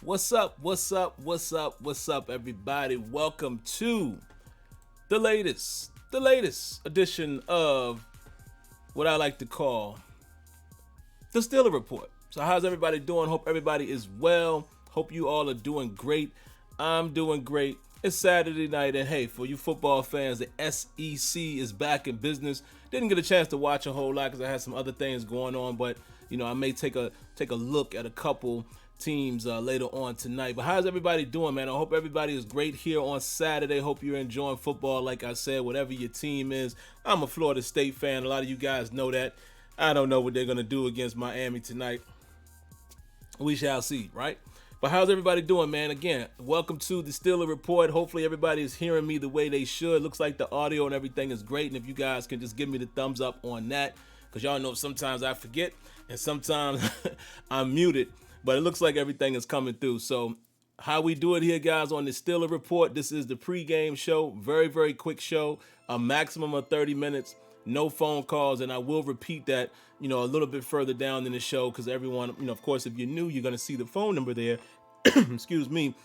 What's up? What's up? What's up? What's up, everybody? Welcome to the latest edition of what I like to call the Steeler Report. So how's everybody doing? Hope everybody is well. Hope you all are doing great. I'm doing great. It's Saturday night, and hey, for you football fans, the SEC is back in business. Didn't get a chance to watch a whole lot because I had some other things going on, but I may take a look at a couple teams later on tonight. But how's everybody doing, man? I hope everybody is great here on Saturday. Hope you're enjoying football. Like I said, whatever your team is. I'm a Florida State fan. A lot of you guys know that. I don't know what they're going to do against Miami tonight. We shall see, right? But how's everybody doing, man? Again, welcome to the Steeler Report. Hopefully everybody is hearing me the way they should. Looks like the audio and everything is great. And if you guys can just give me the thumbs up on that, because y'all know sometimes I forget and sometimes I'm muted. But it looks like everything is coming through. So how we do it here, guys, on the Steeler Report. This is the pregame show. Very, very quick show. A maximum of 30 minutes. No phone calls. And I will repeat that, a little bit further down in the show because everyone, of course, if you're new, you're going to see the phone number there. Excuse me.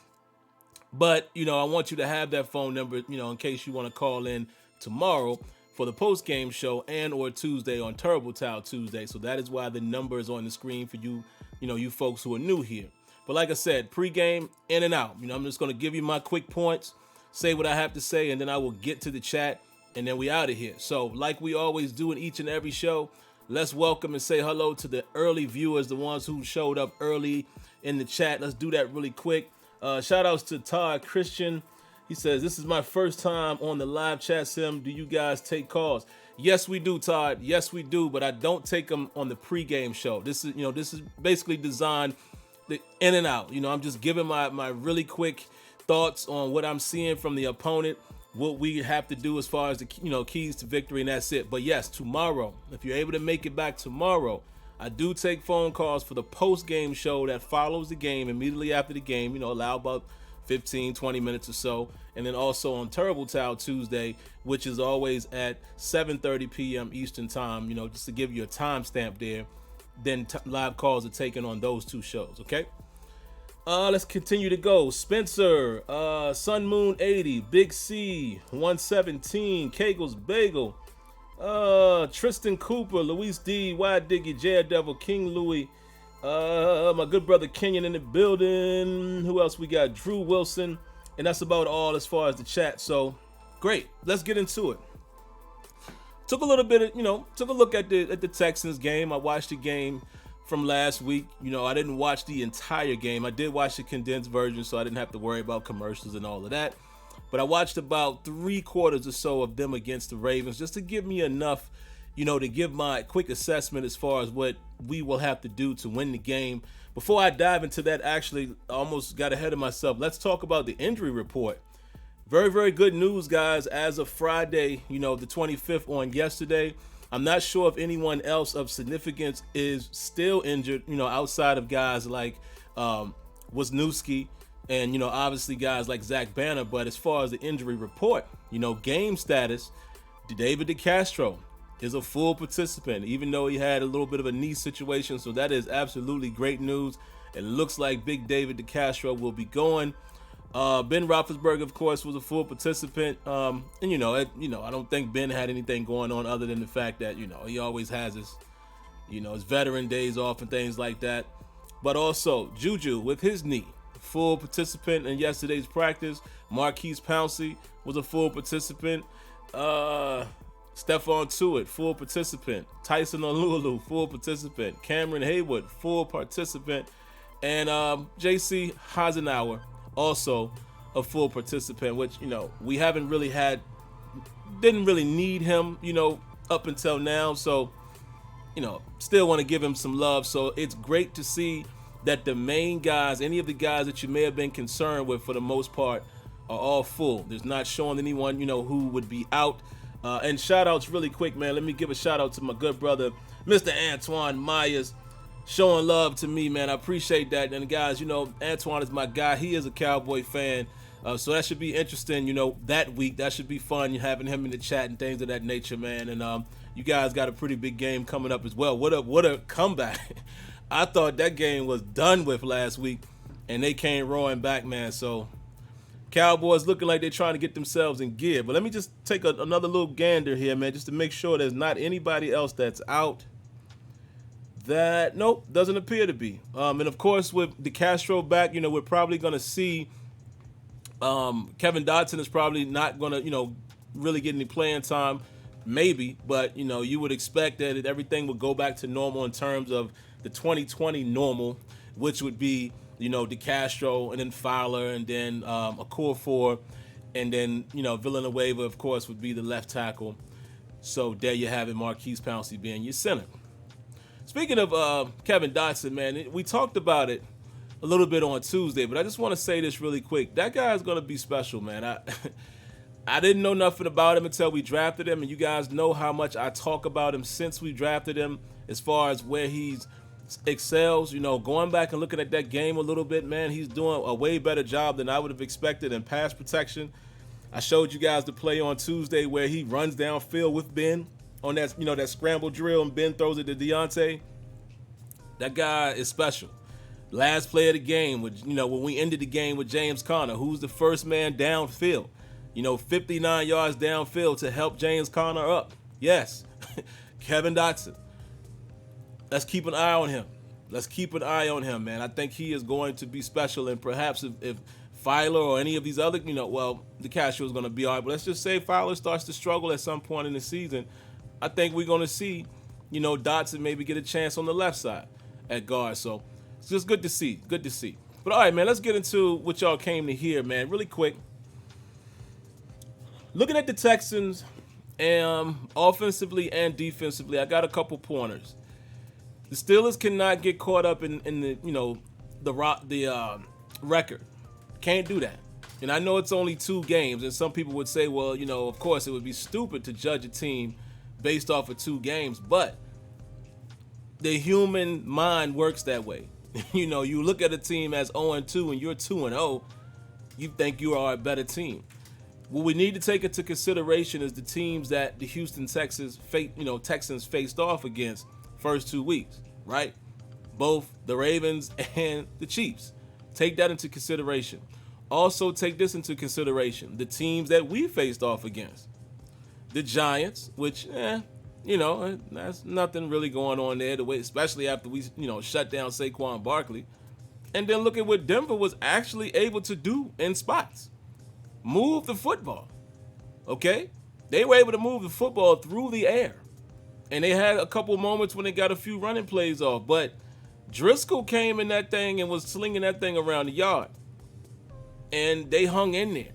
But, I want you to have that phone number, in case you want to call in tomorrow for the post-game show and or Tuesday on Terrible Towel Tuesday. So that is why the number is on the screen for you, you folks who are new here. But like I said, pregame, in and out. I'm just going to give you my quick points, say what I have to say, and then I will get to the chat, and then we out of here. So like we always do in each and every show, let's welcome and say hello to the early viewers, the ones who showed up early in the chat. Let's do that really quick. Shout outs to Todd Christian. He says, this is my first time on the live chat, Sim. Do you guys take calls? Yes, we do, Todd. Yes, we do, but I don't take them on the pregame show. This is basically designed the in and out. I'm just giving my really quick thoughts on what I'm seeing from the opponent, what we have to do as far as the keys to victory, and that's it. But yes, tomorrow, if you're able to make it back tomorrow, I do take phone calls for the post-game show that follows the game immediately after the game. Allow about 15, 20 minutes or so. And then also on Terrible Towel Tuesday, which is always at 7:30 p.m. Eastern time, just to give you a timestamp there. Then live calls are taken on those two shows, okay? Let's continue to go. Spencer, Sun Moon 80, Big C, 117, Kegels Bagel, Tristan Cooper, Luis D, Wide Diggy, J Devil, King Louie, my good brother Kenyon in the building. Who else we got? Drew Wilson. And that's about all as far as the chat. So great. Let's get into it. Took a little bit of, took a look at the Texans game. I watched the game from last week. I didn't watch the entire game. I did watch the condensed version, so I didn't have to worry about commercials and all of that. But I watched about 3/4 or so of them against the Ravens just to give me enough, to give my quick assessment as far as what we will have to do to win the game. Before I dive into that, actually, I almost got ahead of myself. Let's talk about the injury report. Very, very good news, guys. As of Friday, the 25th on yesterday, I'm not sure if anyone else of significance is still injured, outside of guys like Wisniewski and, obviously guys like Zach Banner. But as far as the injury report, game status, David DeCastro is a full participant, even though he had a little bit of a knee situation. So that is absolutely great news. It looks like Big David DeCastro will be going. Ben Roethlisberger, of course, was a full participant. And I don't think Ben had anything going on other than the fact that, he always has his veteran days off and things like that. But also Juju with his knee, full participant in yesterday's practice. Marquise Pouncey was a full participant. Stephon Tuitt, full participant. Tyson Olulu, full participant. Cameron Haywood, full participant. And J.C. Heisenhower, also a full participant, which, we haven't really didn't really need him, up until now. So, still want to give him some love. So it's great to see that the main guys, any of the guys that you may have been concerned with for the most part, are all full. There's not showing anyone, who would be out. And shout outs really quick, man. Let me give a shout out to my good brother, Mr. Antoine Myers, showing love to me, man. I appreciate that. And guys, Antoine is my guy. He is a Cowboy fan. So that should be interesting, that week. That should be fun, having him in the chat and things of that nature, man. And you guys got a pretty big game coming up as well. What a comeback. I thought that game was done with last week. and they came roaring back, man. So Cowboys looking like they're trying to get themselves in gear. But let me just take another little gander here, man, just to make sure there's not anybody else that's out. That, nope, doesn't appear to be. And of course, with DeCastro back, we're probably going to see Kevin Dotson is probably not going to, really get any playing time, maybe. But, you would expect that everything would go back to normal in terms of the 2020 normal, which would be, DeCastro and then Fowler and then Okorafor, and then, Villanueva, of course, would be the left tackle. So there you have it, Marquise Pouncey being your center. Speaking of Kevin Dotson, man, we talked about it a little bit on Tuesday, but I just want to say this really quick. That guy is going to be special, man. I didn't know nothing about him until we drafted him, and you guys know how much I talk about him since we drafted him as far as where he's excels. Going back and looking at that game a little bit, man, he's doing a way better job than I would have expected in pass protection. I showed you guys the play on Tuesday where he runs downfield with Ben on that, that scramble drill, and Ben throws it to Deontay. That guy is special. Last play of the game, when we ended the game with James Conner, who's the first man downfield, 59 yards downfield to help James Conner up. Yes, Kevin Dotson. Let's keep an eye on him. Let's keep an eye on him, man. I think he is going to be special, and perhaps if Fowler or any of these other, the cashier is going to be all right, but let's just say Fowler starts to struggle at some point in the season. I think we're going to see, Dotson maybe get a chance on the left side at guard. So it's just good to see. Good to see. But all right, man, let's get into what y'all came to hear, man, really quick. Looking at the Texans, offensively and defensively, I got a couple pointers. The Steelers cannot get caught up in the record. Can't do that. And I know it's only 2 games, and some people would say, well, of course it would be stupid to judge a team based off of 2 games, but the human mind works that way. You look at a team as 0-2 and you're 2-0, you think you are a better team. What we need to take into consideration is the teams that the Houston Texans faced off against first 2 weeks, right? Both the Ravens and the Chiefs. Take that into consideration. Also take this into consideration. The teams that we faced off against. The Giants, which, that's nothing really going on there, especially after we, shut down Saquon Barkley. And then look at what Denver was actually able to do in spots. Move the football, okay? They were able to move the football through the air. And they had a couple moments when they got a few running plays off. But Driscoll came in that thing and was slinging that thing around the yard. And they hung in there.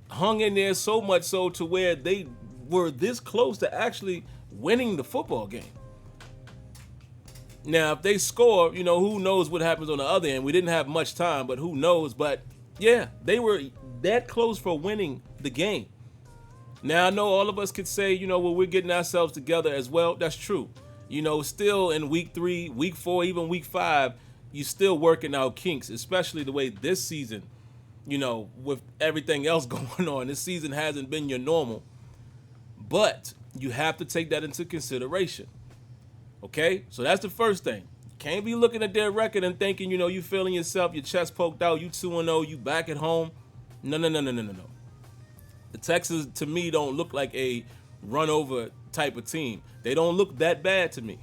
Hung in there so much so to where they were this close to actually winning the football game. Now, if they score, who knows what happens on the other end. We didn't have much time, but who knows. But, yeah, they were that close for winning the game. Now, I know all of us could say, we're getting ourselves together as well. That's true. Still in week 3, week 4, even week 5, you're still working out kinks, especially the way this season, with everything else going on. This season hasn't been your normal. But you have to take that into consideration. Okay? So that's the first thing. Can't be looking at their record and thinking, you feeling yourself, your chest poked out, you 2-0, you back at home. No. The Texans, to me, don't look like a run-over type of team. They don't look that bad to me.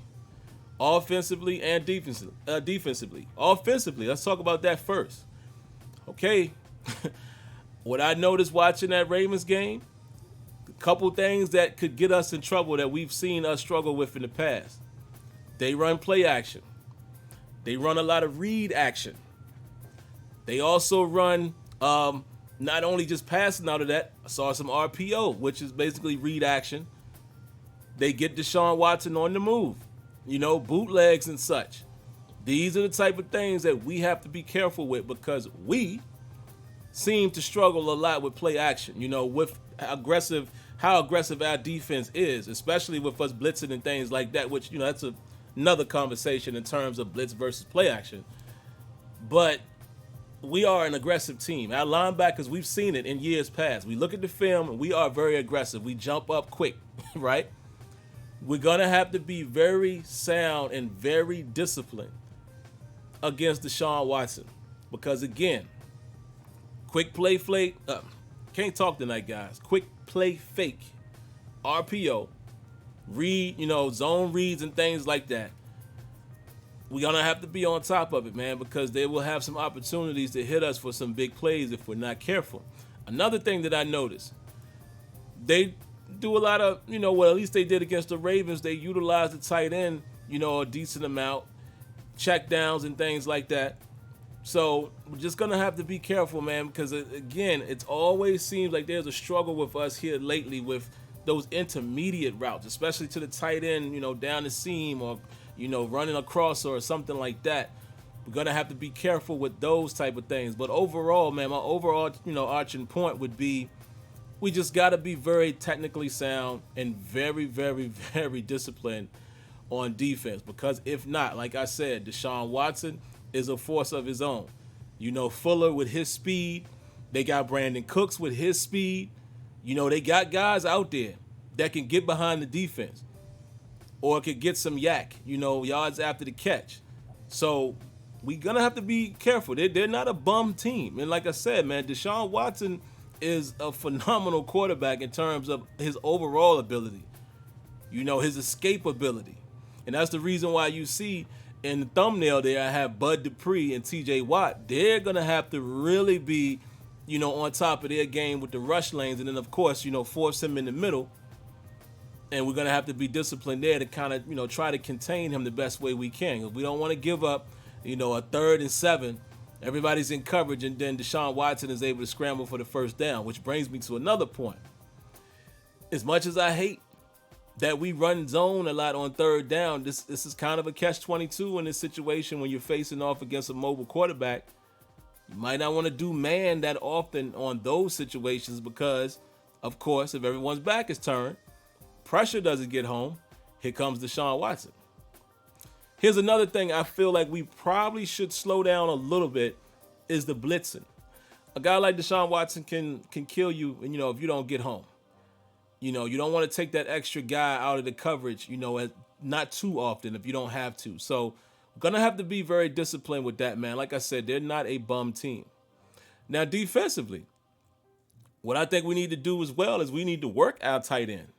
Offensively and defensively. Offensively, let's talk about that first. Okay. What I noticed watching that Ravens game, a couple things that could get us in trouble that we've seen us struggle with in the past. They run play action. They run a lot of read action. They also run not only just passing out of that, I saw some RPO, which is basically read action. They get Deshaun Watson on the move, bootlegs and such. These are the type of things that we have to be careful with because we seem to struggle a lot with play action, with how aggressive our defense is, especially with us blitzing and things like that, which, that's another conversation in terms of blitz versus play action. But we are an aggressive team. Our linebackers, we've seen it in years past. We look at the film and we are very aggressive. We jump up quick, right? We're going to have to be very sound and very disciplined against Deshaun Watson. Because again, quick play fake, can't talk tonight, guys. Quick play fake, RPO, read, zone reads and things like that. We're going to have to be on top of it, man, because they will have some opportunities to hit us for some big plays if we're not careful. Another thing that I noticed, they do a lot of, at least they did against the Ravens. They utilized the tight end, a decent amount, check downs and things like that. So we're just going to have to be careful, man, because, again, it always seems like there's a struggle with us here lately with those intermediate routes, especially to the tight end, down the seam or, running across or something like that. We're going to have to be careful with those type of things. But overall, man, my overall, arching point would be we just got to be very technically sound and very, very, very disciplined on defense. Because if not, like I said, Deshaun Watson is a force of his own. Fuller with his speed. They got Brandon Cooks with his speed. They got guys out there that can get behind the defense or could get some yak, yards after the catch. So we're going to have to be careful. They're not a bum team. And like I said, man, Deshaun Watson is a phenomenal quarterback in terms of his overall ability, his escape ability. And that's the reason why you see in the thumbnail there, I have Bud Dupree and TJ Watt. They're going to have to really be, on top of their game with the rush lanes. And then, of course, force him in the middle. And we're going to have to be disciplined there to kind of, try to contain him the best way we can. We don't want to give up, a 3rd and 7. Everybody's in coverage, and then Deshaun Watson is able to scramble for the first down, which brings me to another point. As much as I hate that we run zone a lot on 3rd down, this is kind of a catch-22 in this situation when you're facing off against a mobile quarterback. You might not want to do man that often on those situations because, of course, if everyone's back is turned, pressure doesn't get home, here comes Deshaun Watson. Here's another thing I feel like we probably should slow down a little bit is the blitzing. A guy like Deshaun Watson can kill you, if you don't get home. You don't want to take that extra guy out of the coverage, not too often if you don't have to. So we're going to have to be very disciplined with that, man. Like I said, they're not a bum team. Now, defensively, what I think we need to do as well is we need to work our tight end.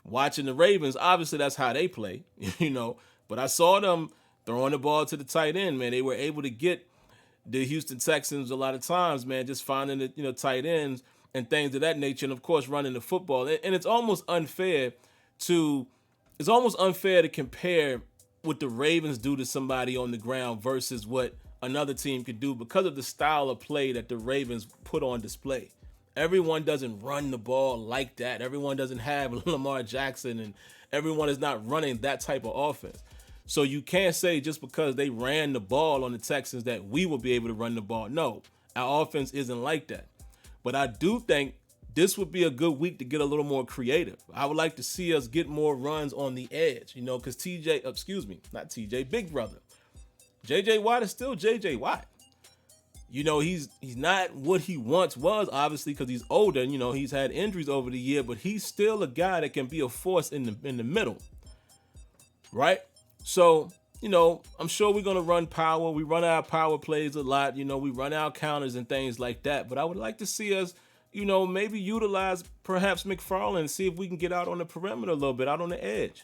Watching the Ravens, obviously that's how they play, But I saw them throwing the ball to the tight end, man. They were able to get the Houston Texans a lot of times, man, just finding the tight ends and things of that nature, and of course running the football. And it's almost unfair to compare what the Ravens do to somebody on the ground versus what another team could do because of the style of play that the Ravens put on display. Everyone doesn't run the ball like that. Everyone doesn't have Lamar Jackson, and everyone is not running that type of offense. So you can't say just because they ran the ball on the Texans that we will be able to run the ball. No, our offense isn't like that. But I do think this would be a good week to get a little more creative. I would like to see us get more runs on the edge, because Big Brother. J.J. Watt is still J.J. Watt. He's not what he once was, obviously, because he's older. He's had injuries over the year, but he's still a guy that can be a force in the middle, right? So, I'm sure we're going to run power. We run our power plays a lot. We run our counters and things like that. But I would like to see us, maybe utilize perhaps McFarland and see if we can get out on the perimeter a little bit, out on the edge.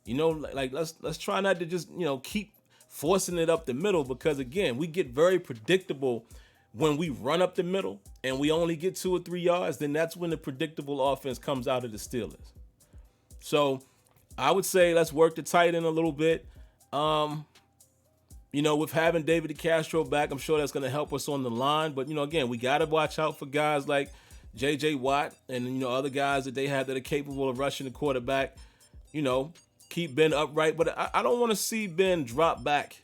Let's try not to just, keep forcing it up the middle because, again, we get very predictable when we run up the middle and we only get 2 or 3 yards. Then that's when the predictable offense comes out of the Steelers. So I would say let's work the tight end a little bit. With having David DeCastro back, I'm sure that's going to help us on the line. But, again, we got to watch out for guys like J.J. Watt and, other guys that they have that are capable of rushing the quarterback. Keep Ben upright. But I don't want to see Ben drop back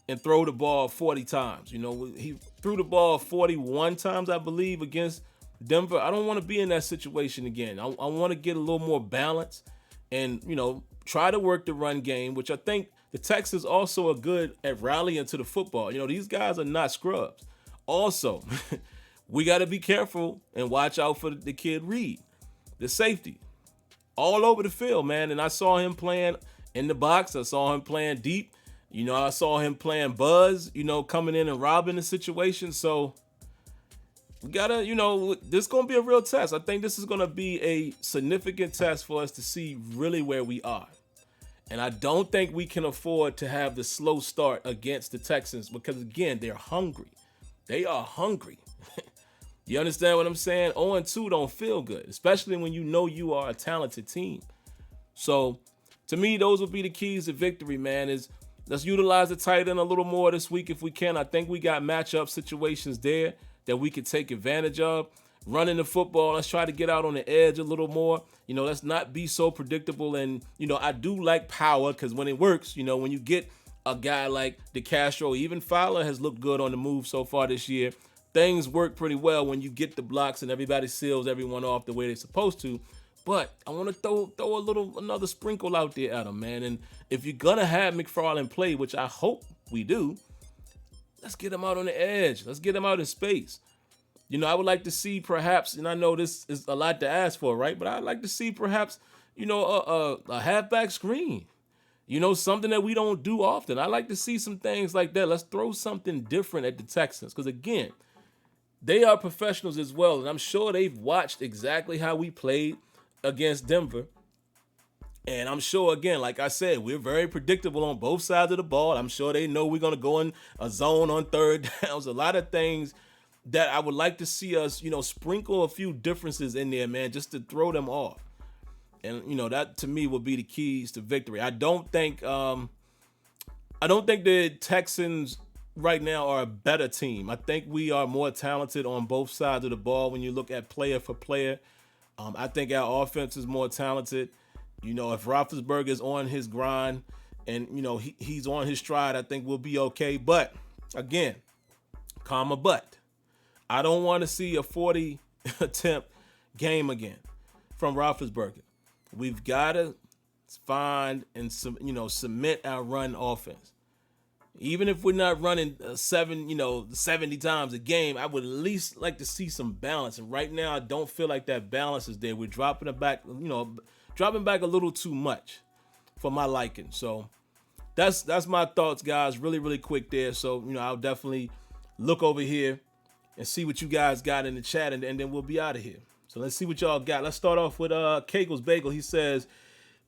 and throw the ball 40 times. He threw the ball 41 times, I believe, against Denver. I don't want to be in that situation again. I want to get a little more balance and, try to work the run game, which I think the Texans also are good at rallying to the football. These guys are not scrubs. Also, we got to be careful and watch out for the kid Reed, the safety, all over the field, man. And I saw him playing in the box. I saw him playing deep. I saw him playing Buzz, coming in and robbing the situation. So we gotta, this is gonna be a real test. I think this is gonna be a significant test for us to see really where we are. And I don't think we can afford to have the slow start against the Texans because, again, they're hungry. They are hungry. You understand what I'm saying? 0-2 don't feel good, especially when you know you are a talented team. So, to me, those would be the keys to victory, man, is let's utilize the tight end a little more this week if we can. I think we got matchup situations there that we could take advantage of. Running the football, let's try to get out on the edge a little more. Let's not be so predictable. And, I do like power because when it works, when you get a guy like DeCastro, even Fowler has looked good on the move so far this year. Things work pretty well when you get the blocks and everybody seals everyone off the way they're supposed to. But I want to throw another sprinkle out there at him, man. And if you're going to have McFarland play, which I hope we do, let's get him out on the edge. Let's get him out in space. I would like to see perhaps, and I know this is a lot to ask for, right? But I'd like to see perhaps, a halfback screen. Something that we don't do often. I like to see some things like that. Let's throw something different at the Texans. Because, again, they are professionals as well. And I'm sure they've watched exactly how we played against Denver. And I'm sure, again, like I said, we're very predictable on both sides of the ball. I'm sure they know we're going to go in a zone on third downs. A lot of things that I would like to see us, sprinkle a few differences in there, man, just to throw them off. And, that to me will be the keys to victory. I don't think the Texans right now are a better team. I think we are more talented on both sides of the ball when you look at player for player. I think our offense is more talented. If Roethlisberger is on his grind and, he's on his stride, I think we'll be okay. But, again, comma but. I don't want to see a 40 attempt game again from Roethlisberger. We've got to find and cement our run offense. Even if we're not running 70 times a game, I would at least like to see some balance. And right now, I don't feel like that balance is there. We're dropping it back, dropping back a little too much for my liking. So that's my thoughts, guys. Really, really quick there. So, I'll definitely look over here and see what you guys got in the chat, and then we'll be out of here. So let's see what y'all got. Let's start off with Kegel's Bagel. He says,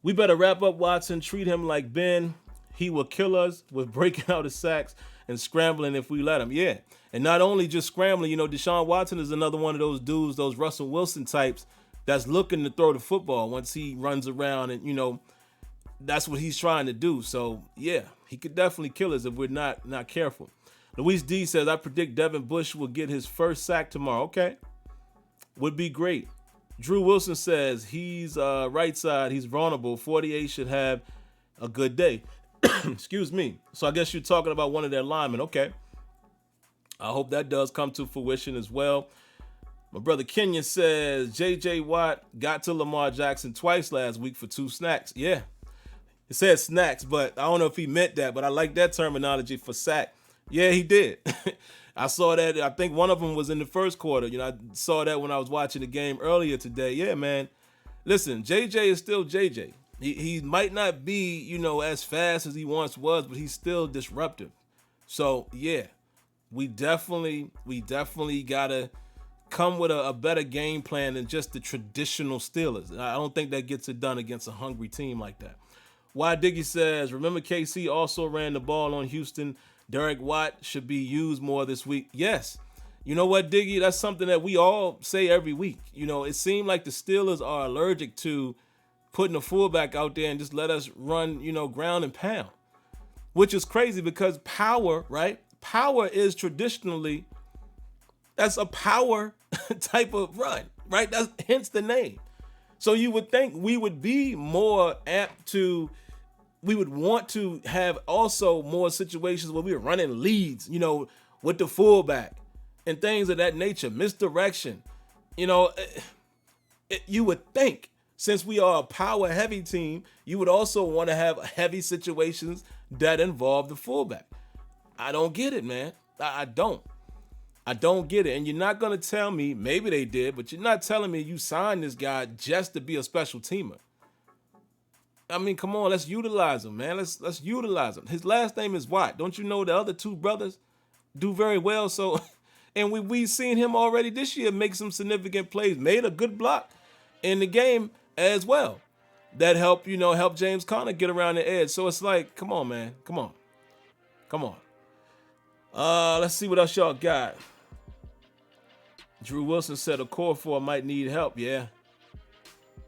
we better wrap up Watson, treat him like Ben. He will kill us with breaking out his sacks and scrambling if we let him. Yeah, and not only just scrambling, Deshaun Watson is another one of those dudes, those Russell Wilson types that's looking to throw the football once he runs around, and, that's what he's trying to do. So, yeah, he could definitely kill us if we're not careful. Luis D says, I predict Devin Bush will get his first sack tomorrow. Okay. Would be great. Drew Wilson says he's right side. He's vulnerable. 48 should have a good day. Excuse me. So I guess you're talking about one of their linemen. Okay. I hope that does come to fruition as well. My brother Kenyon says, J.J. Watt got to Lamar Jackson twice last week for 2 snacks. Yeah. It said snacks, but I don't know if he meant that, but I like that terminology for sack. Yeah, he did. I saw that. I think one of them was in the first quarter. I saw that when I was watching the game earlier today. Yeah, man. Listen, JJ is still JJ. He might not be, as fast as he once was, but he's still disruptive. So, yeah, we definitely got to come with a better game plan than just the traditional Steelers. I don't think that gets it done against a hungry team like that. Y Diggy says, remember KC also ran the ball on Houston. Derek Watt should be used more this week. Yes. You know what, Diggy? That's something that we all say every week. It seemed like the Steelers are allergic to putting a fullback out there and just let us run, ground and pound, which is crazy because power, right? Power is traditionally, that's a power type of run, right? That's hence the name. So you would think we would be more apt to, we would want to have also more situations where we're running leads, with the fullback and things of that nature, misdirection. You would think since we are a power heavy team, you would also want to have heavy situations that involve the fullback. I don't get it, man. I don't get it. And you're not going to tell me, maybe they did, but you're not telling me you signed this guy just to be a special teamer. I mean, come on, let's utilize him, man. Let's utilize him. His last name is Watt. Don't you know the other two brothers do very well? So, and we've seen him already this year make some significant plays, made a good block in the game as well. That help James Conner get around the edge. So it's like, come on, man. Come on. Let's see what else y'all got. Drew Wilson said a core four might need help. Yeah.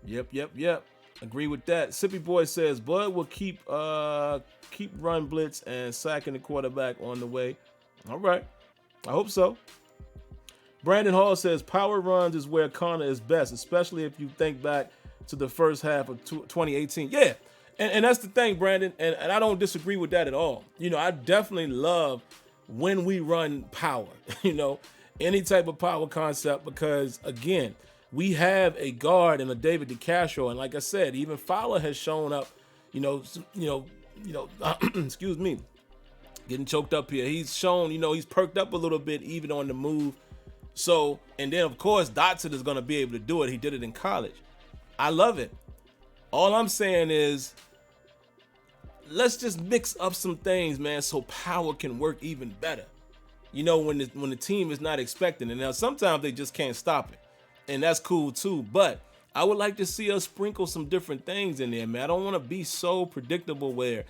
Yep. Agree with that. Sippy Boy says Bud will keep run blitz and sacking the quarterback on the way. All right. I hope so. Brandon Hall says power runs is where Conner is best, especially if you think back to the first half of 2018. Yeah. And that's the thing, Brandon. And I don't disagree with that at all. I definitely love when we run power, any type of power concept, because again, we have a guard and a David DeCastro, and like I said, even Fowler has shown up. Excuse me, getting choked up here. He's shown, he's perked up a little bit even on the move. So, and then of course Dotson is going to be able to do it. He did it in college. I love it. All I'm saying is, let's just mix up some things, man, so power can work even better. When the team is not expecting it. Now, sometimes they just can't stop it. And that's cool too, but I would like to see us sprinkle some different things in there, man. I don't want to be so predictable where,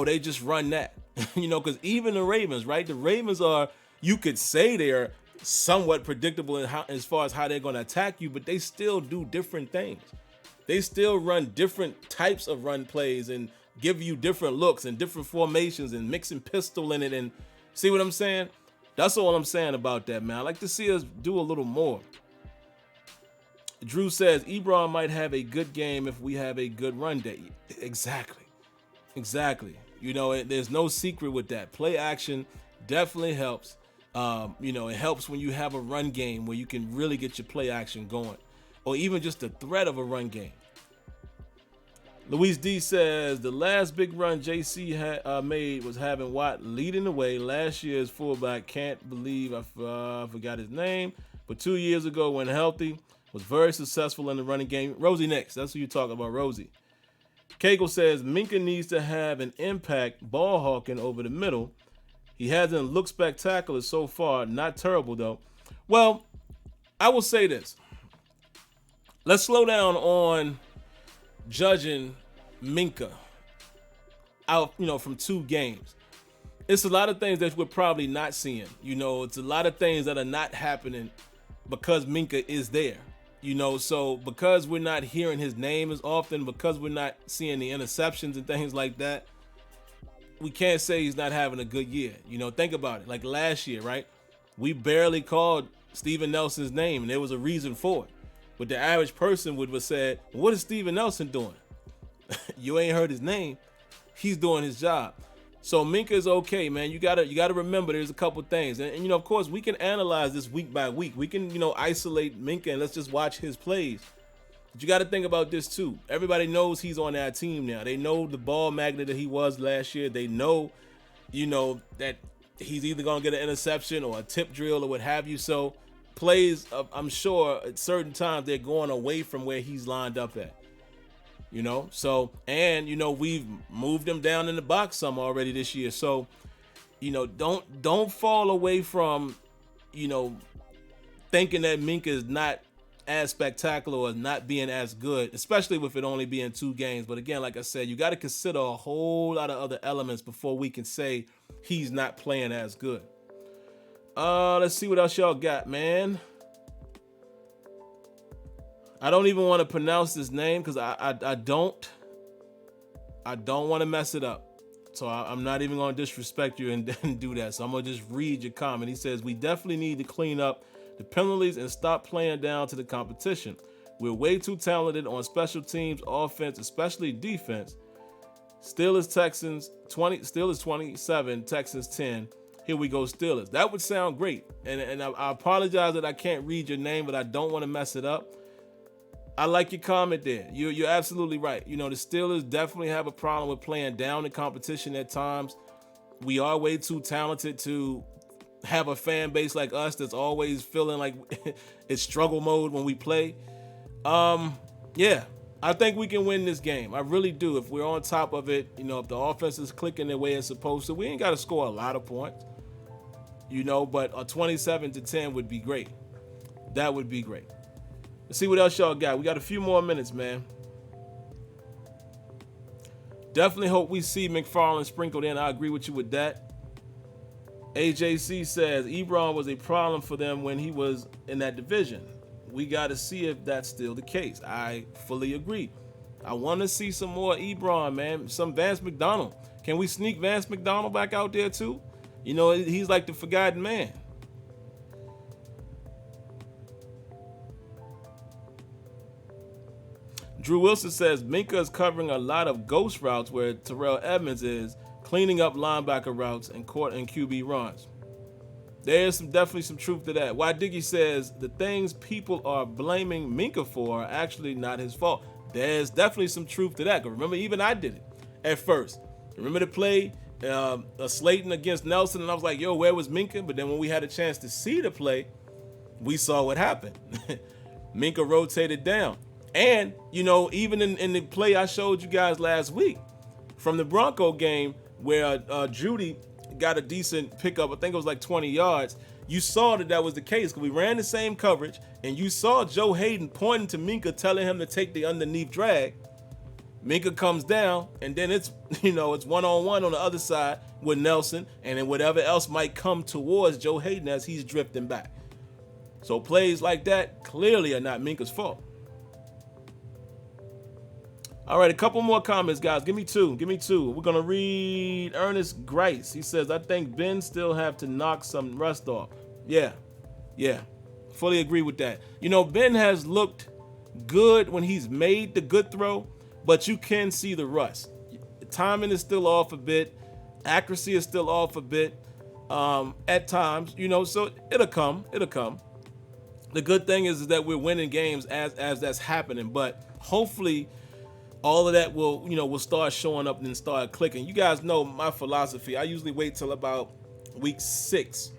they just run that, because even the Ravens, right? The Ravens are, you could say they're somewhat predictable as far as how they're going to attack you, but they still do different things. They still run different types of run plays and give you different looks and different formations and mixing pistol in it. And see what I'm saying? That's all I'm saying about that, man. I like to see us do a little more. Drew says Ebron might have a good game if we have a good run day. Exactly. There's no secret with that. Play action definitely helps. It helps when you have a run game where you can really get your play action going, or even just the threat of a run game. Luis D says the last big run JC had made was having Watt leading the way. Last year's fullback, can't believe I forgot his name, but 2 years ago when healthy, was very successful in the running game. Rosie next. That's who you're talking about, Rosie. Cagle says Minkah needs to have an impact ball hawking over the middle. He hasn't looked spectacular so far. Not terrible, though. Well, I will say this. Let's slow down on judging Minkah out, from 2 games. It's a lot of things that we're probably not seeing. It's a lot of things that are not happening because Minkah is there. So because we're not hearing his name as often, because we're not seeing the interceptions and things like that, we can't say he's not having a good year. Think about it. Like last year, right? We barely called Steven Nelson's name, and there was a reason for it. But the average person would have said, what is Steven Nelson doing? You ain't heard his name. He's doing his job. So Minkah is okay, man. You gotta remember there's a couple things. And of course, we can analyze this week by week. We can, isolate Minkah and let's just watch his plays. But you got to think about this too. Everybody knows he's on our team now. They know the ball magnet that he was last year. They know, that he's either going to get an interception or a tip drill or what have you. So plays, I'm sure at certain times they're going away from where he's lined up at. So, and, we've moved him down in the box some already this year. So, don't fall away from, thinking that Minkah is not as spectacular or not being as good, especially with it only being 2 games. But again, like I said, you got to consider a whole lot of other elements before we can say he's not playing as good. Let's see what else y'all got, man. I don't even want to pronounce this name because I don't want to mess it up. So I'm not even going to disrespect you and do that. So I'm going to just read your comment. He says, we definitely need to clean up the penalties and stop playing down to the competition. We're way too talented on special teams, offense, especially defense. Steelers, Texans, Steelers 27, Texans 10. Here we go, Steelers. That would sound great. And I apologize that I can't read your name, but I don't want to mess it up. I like your comment there. You're absolutely right. The Steelers definitely have a problem with playing down the competition at times. We are way too talented to have a fan base like us that's always feeling like it's struggle mode when we play. Yeah, I think we can win this game. I really do. If we're on top of it, if the offense is clicking the way it's supposed to, we ain't got to score a lot of points, but a 27-10 would be great. That would be great. Let's see what else y'all got. We got a few more minutes, man. Definitely hope we see McFarland sprinkled in. I agree with you with that. AJC says Ebron was a problem for them when he was in that division. We got to see if that's still the case. I fully agree. I want to see some more Ebron, man. Some Vance McDonald. Can we sneak Vance McDonald back out there too? He's like the forgotten man. Drew Wilson says Minka is covering a lot of ghost routes where Terrell Edmonds is cleaning up linebacker routes and court and QB runs. There's definitely some truth to that. Why Diggy says the things people are blaming Minka for are actually not his fault. There's definitely some truth to that. Because remember, even I did it at first. Remember the play, Slayton against Nelson, and I was like, yo, where was Minka? But then when we had a chance to see the play, we saw what happened. Minka rotated down. And, even in the play I showed you guys last week from the Bronco game where Judy got a decent pickup, I think it was like 20 yards, you saw that was the case because we ran the same coverage, and you saw Joe Hayden pointing to Minka, telling him to take the underneath drag. Minka comes down, and then it's one-on-one on the other side with Nelson, and then whatever else might come towards Joe Hayden as he's drifting back. So plays like that clearly are not Minka's fault. All right, a couple more comments, guys. Give me two. We're going to read Ernest Grice. He says, I think Ben still have to knock some rust off. Yeah. Fully agree with that. Ben has looked good when he's made the good throw, but you can see the rust. Timing is still off a bit. Accuracy is still off a bit at times, so it'll come. The good thing is that we're winning games as that's happening, but hopefully all of that will start showing up and start clicking. You guys know my philosophy. I usually wait till about week 6.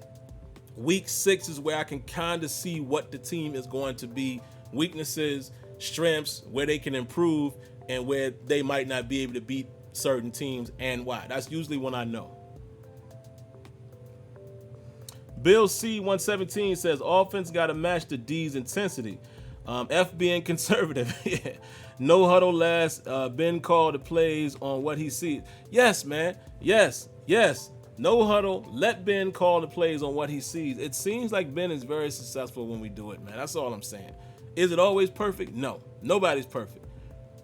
Week 6 is where I can kind of see what the team is going to be, weaknesses, strengths, where they can improve, and where they might not be able to beat certain teams and why. That's usually when I know. Bill C117 says offense got to match the D's intensity. F being conservative. Yeah. No huddle last. Ben called the plays on what he sees. Yes, man. Yes. No huddle. Let Ben call the plays on what he sees. It seems like Ben is very successful when we do it, man. That's all I'm saying. Is it always perfect? No. Nobody's perfect.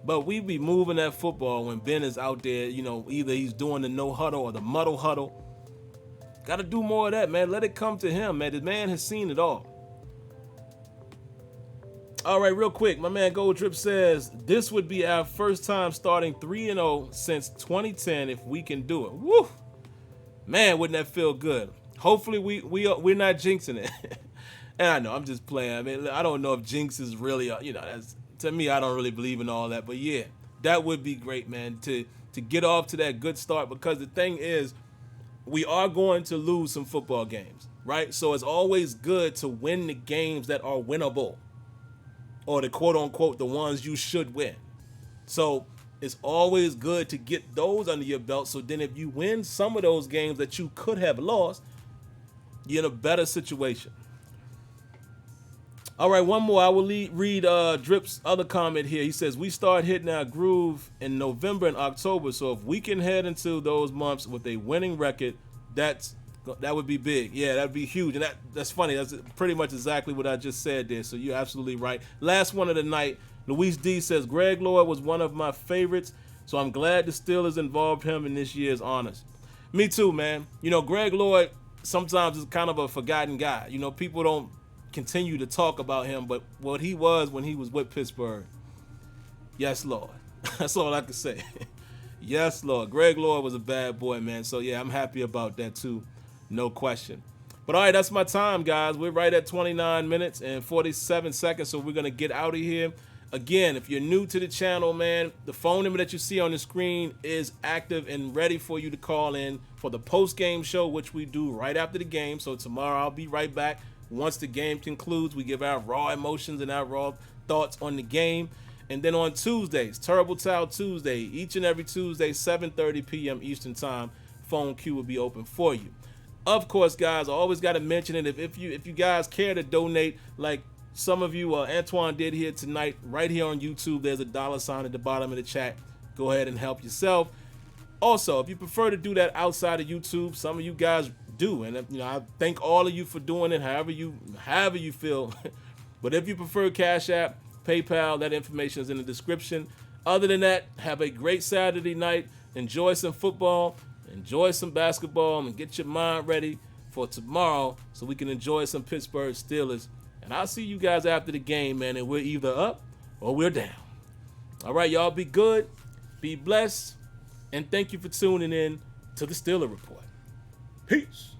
But we be moving that football when Ben is out there, either he's doing the no huddle or the muddle huddle. Got to do more of that, man. Let it come to him, man. The man has seen it all. All right, real quick, my man Gold Drip says this would be our first time starting 3-0 since 2010 if we can do it. Woo! Man, wouldn't that feel good? Hopefully we're not jinxing it. And I know I'm just playing. I mean, I don't know if jinx is really, that's, to me, I don't really believe in all that. But yeah, that would be great, man, to get off to that good start, because the thing is, we are going to lose some football games, right? So it's always good to win the games that are winnable, or the quote-unquote the ones you should win. So it's always good to get those under your belt, so then if you win some of those games that you could have lost, you're in a better situation. All right, one more. I will read Drip's other comment here. He says, we start hitting our groove in November and October, so if we can head into those months with a winning record, that would be big. Yeah, that'd be huge. And that's funny. That's pretty much exactly what I just said there. So you're absolutely right. Last one of the night, Luis D says, Greg Lloyd was one of my favorites, so I'm glad the Steelers involved him in this year's honors. Me too, man. Greg Lloyd sometimes is kind of a forgotten guy. People don't continue to talk about him, but what he was when he was with Pittsburgh, yes, Lord. That's all I can say. Yes, Lord. Greg Lloyd was a bad boy, man. So, yeah, I'm happy about that, too. No question. But, all right, that's my time, guys. We're right at 29 minutes and 47 seconds, so we're going to get out of here. Again, if you're new to the channel, man, the phone number that you see on the screen is active and ready for you to call in for the post-game show, which we do right after the game. So tomorrow I'll be right back. Once the game concludes, we give our raw emotions and our raw thoughts on the game. And then on Tuesdays, Terrible Towel Tuesday, each and every Tuesday, 7:30 p.m. Eastern Time, phone queue will be open for you. Of course, guys, I always got to mention it. If you guys care to donate, like some of you, Antoine did here tonight, right here on YouTube, there's a $sign at the bottom of the chat. Go ahead and help yourself. Also, if you prefer to do that outside of YouTube, some of you guys do, and I thank all of you for doing it, however you feel. But if you prefer Cash App, PayPal, that information is in the description. Other than that, have a great Saturday night. Enjoy some football. Enjoy some basketball and get your mind ready for tomorrow so we can enjoy some Pittsburgh Steelers. And I'll see you guys after the game, man, and we're either up or we're down. All right, y'all, be good, be blessed, and thank you for tuning in to the Steeler Report. Peace.